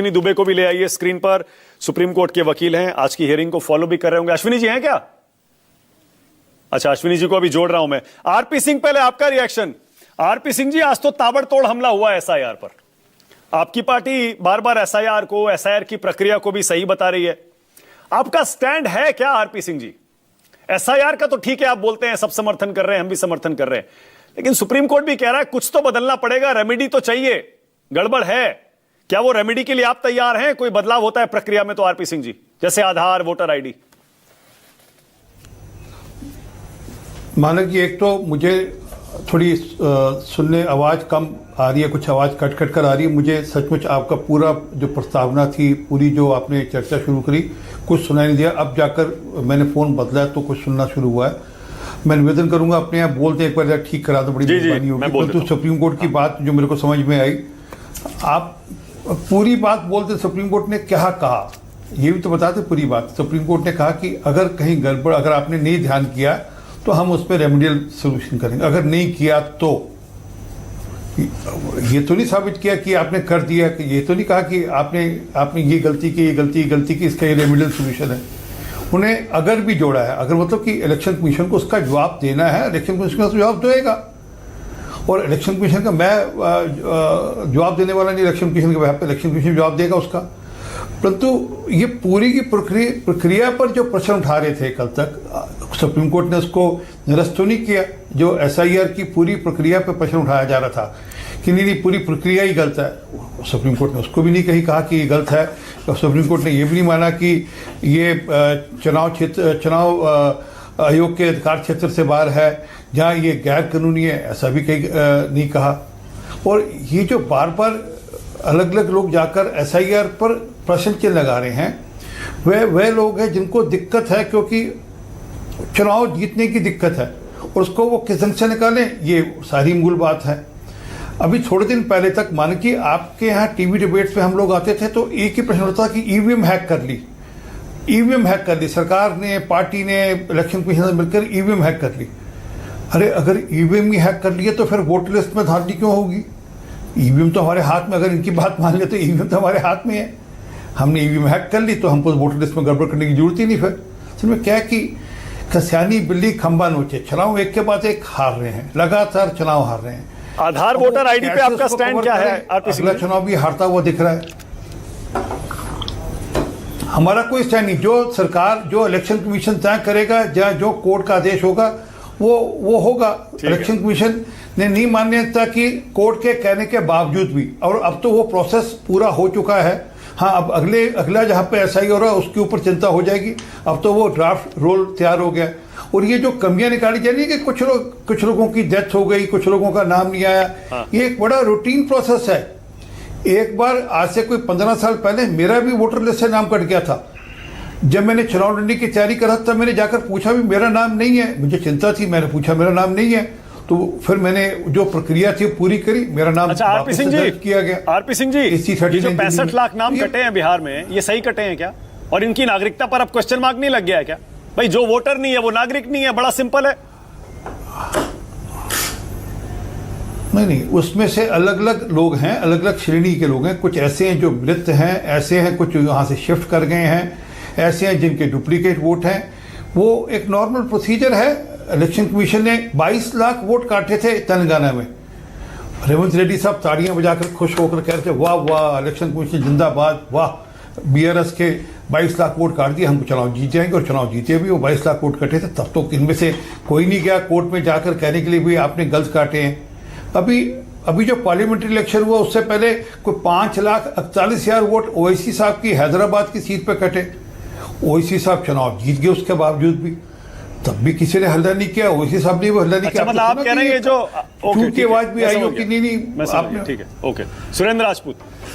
अश्विनी दुबे को भी ले आइए स्क्रीन पर। सुप्रीम कोर्ट के वकील हैं, आज की हियरिंग को फॉलो भी कर रहे होंगे। अश्विनी जी हैं क्या? अच्छा, अश्विनी जी को अभी जोड़ रहा हूं मैं। आरपी सिंह, पहले आपका रिएक्शन। आरपी सिंह जी, आज तो ताबड़तोड़ हमला हुआ एसआईआर पर। आपकी पार्टी बार बार एसआईआर को, एसआईआर की प्रक्रिया को भी सही बता रही है। आपका स्टैंड है क्या आरपी सिंह जी? एसआईआर का तो ठीक है, आप बोलते हैं सब समर्थन कर रहे हैं, हम भी समर्थन कर रहे हैं, लेकिन सुप्रीम कोर्ट भी कह रहा है कुछ तो बदलना पड़ेगा, रेमेडी तो चाहिए, गड़बड़ है। क्या वो रेमेडी के लिए आप तैयार हैं? कोई बदलाव होता है प्रक्रिया में तो आरपी सिंह जी, जैसे आधार, वोटर आईडी? मानो कि एक तो मुझे थोड़ी सुनने आवाज़ कम आ रही है, कुछ आवाज़ कट कट कर आ रही है। मुझे सचमुच आपका पूरा जो प्रस्तावना थी, पूरी जो आपने चर्चा शुरू करी, कुछ सुनाई नहीं दिया। अब जाकर मैंने फ़ोन बदला तो कुछ सुनना शुरू हुआ है। मैं निवेदन करूंगा, अपने आप बोलते एक बार ठीक करा दो, बड़ी मेहरबानी होगी। तो सुप्रीम कोर्ट की बात जो मेरे को समझ में आई, आप पूरी बात बोलते सुप्रीम कोर्ट ने क्या कहा ये भी तो बताते पूरी बात। सुप्रीम कोर्ट ने कहा कि अगर कहीं गड़बड़, अगर आपने नहीं ध्यान किया तो हम उस पर रेमेडियल सोल्यूशन करेंगे, अगर नहीं किया तो। ये तो नहीं साबित किया कि आपने कर दिया, कि ये तो नहीं कहा कि आपने ये गलती की, ये गलती की, इसका ये रेमेडियल सोल्यूशन है। उन्हें अगर भी जोड़ा है, अगर मतलब कि इलेक्शन कमीशन को उसका जवाब देना है, इलेक्शन कमीशन का जवाब देगा। और इलेक्शन कमीशन का मैं जवाब देने वाला नहीं, इलेक्शन कमीशन के बेहद पे इलेक्शन कमीशन जवाब देगा उसका। परंतु ये पूरी की प्रक्रिया पर जो प्रश्न उठा रहे थे कल तक, सुप्रीम कोर्ट ने उसको निरस्त तो नहीं किया। जो एसआईआर की पूरी प्रक्रिया पर प्रश्न उठाया जा रहा था कि नहीं पूरी प्रक्रिया ही गलत है, सुप्रीम कोर्ट ने उसको भी नहीं कहीं कहा कि ये गलत है। तो सुप्रीम कोर्ट ने ये भी नहीं माना कि ये चुनाव आयोग के अधिकार क्षेत्र से बाहर है, जहाँ ये गैर कानूनी है, ऐसा भी कहीं नहीं कहा। और ये जो बार बार अलग अलग लोग जाकर एसआईआर पर प्रश्न चिन्ह लगा रहे हैं, वे लोग हैं जिनको दिक्कत है, क्योंकि चुनाव जीतने की दिक्कत है और उसको वो किस ढंग से निकालें, ये सारी मूल बात है। अभी थोड़े दिन पहले तक मान कि आपके यहाँ टीवी डिबेट्स पे हम लोग आते थे तो एक ही प्रश्न होता था कि ईवीएम हैक कर ली, ईवीएम हैक कर ली, सरकार ने, पार्टी ने, इलेक्शन कमीशन से मिलकर ईवीएम हैक कर ली। अरे अगर ईवीएम ही हैक कर लिए तो फिर वोटर लिस्ट में धांधली क्यों होगी? ईवीएम तो हमारे हाथ में, अगर इनकी बात मान ले तो ईवीएम तो हमारे हाथ में है। हमने ईवीएम हैक कर ली तो हमको वोटर लिस्ट में गड़बड़ करने की जरूरत ही नहीं। फिर इसमें क्या है कि कस्यानी बिल्ली खंबा नोचे, चुनाव एक के बाद एक हार रहे हैं, लगातार चुनाव हार रहे हैं। आधार, वोटर आईडी पे आपका स्टैंड क्या है? अगला चुनाव भी हारता हुआ दिख रहा है। हमारा कोई स्टैंड नहीं। जो सरकार, जो इलेक्शन कमीशन तय करेगा, जहाँ जो कोर्ट का आदेश होगा वो होगा। इलेक्शन कमीशन ने नहीं मान्यता की कोर्ट के कहने के बावजूद भी, और अब तो वो प्रोसेस पूरा हो चुका है। हाँ, अब अगला जहाँ पे एसआई हो रहा है उसके ऊपर चिंता हो जाएगी। अब तो वो ड्राफ्ट रोल तैयार हो गया। और ये जो कमियां निकाली जा रही है कि कुछ लोगों की डेथ हो गई, कुछ लोगों का नाम नहीं आया, ये एक बड़ा रूटीन प्रोसेस है। एक बार आज से कोई 15 साल पहले मेरा भी वोटर लिस्ट से नाम कट गया था। जब मैंने चुनाव लड़ने की तैयारी करा तब मैंने जाकर पूछा भी मेरा नाम नहीं है, मुझे चिंता थी, मैंने पूछा मेरा नाम नहीं है, तो फिर मैंने जो प्रक्रिया थी पूरी करी, मेरा नाम अच्छा, आरपी सिंह जी किया गया। आरपी सिंह जी, ये जो 65 लाख नाम कटे हैं बिहार में, ये सही कटे हैं क्या? और इनकी नागरिकता पर अब क्वेश्चन मार्क नहीं लग गया है क्या? भाई जो वोटर नहीं है वो नागरिक नहीं है, बड़ा सिंपल है। नहीं, उसमें से अलग अलग लोग हैं, अलग अलग श्रेणी के लोग हैं। कुछ ऐसे हैं जो मृत हैं, ऐसे हैं कुछ यहाँ से शिफ्ट कर गए हैं, ऐसे हैं जिनके डुप्लीकेट वोट हैं। वो एक नॉर्मल प्रोसीजर है। इलेक्शन कमीशन ने 22 लाख वोट काटे थे तेलंगाना में। रेवंत रेड्डी साहब ताड़ियां बजाकर खुश होकर कह रहे थे वाह वाह, इलेक्शन कमीशन जिंदाबाद, वाह, बीआरएस के 22 लाख वोट काट दिए, हम चुनाव जीत जाएंगे। और चुनाव जीते भी, वो 22 लाख वोट कटे थे। तब तो इनमें से कोई नहीं गया कोर्ट में जाकर कहने के लिए भी आपने गलत काटे हैं। अभी जो पार्लियामेंट्री इलेक्शन हुआ उससे पहले कोई 5,48,000 वोट ओवैसी साहब की हैदराबाद की सीट पर कटे। ओवैसी साहब चुनाव जीत गए उसके बावजूद भी, तब भी किसी ने हल्ला नहीं किया। ओवैसी साहब ने वो हल्ला नहीं किया। मतलब आप कह रहे हैं जो की आवाज भी आई हो कि नहीं, आपने, ठीक है, ओके। सुरेंद्र राजपूत।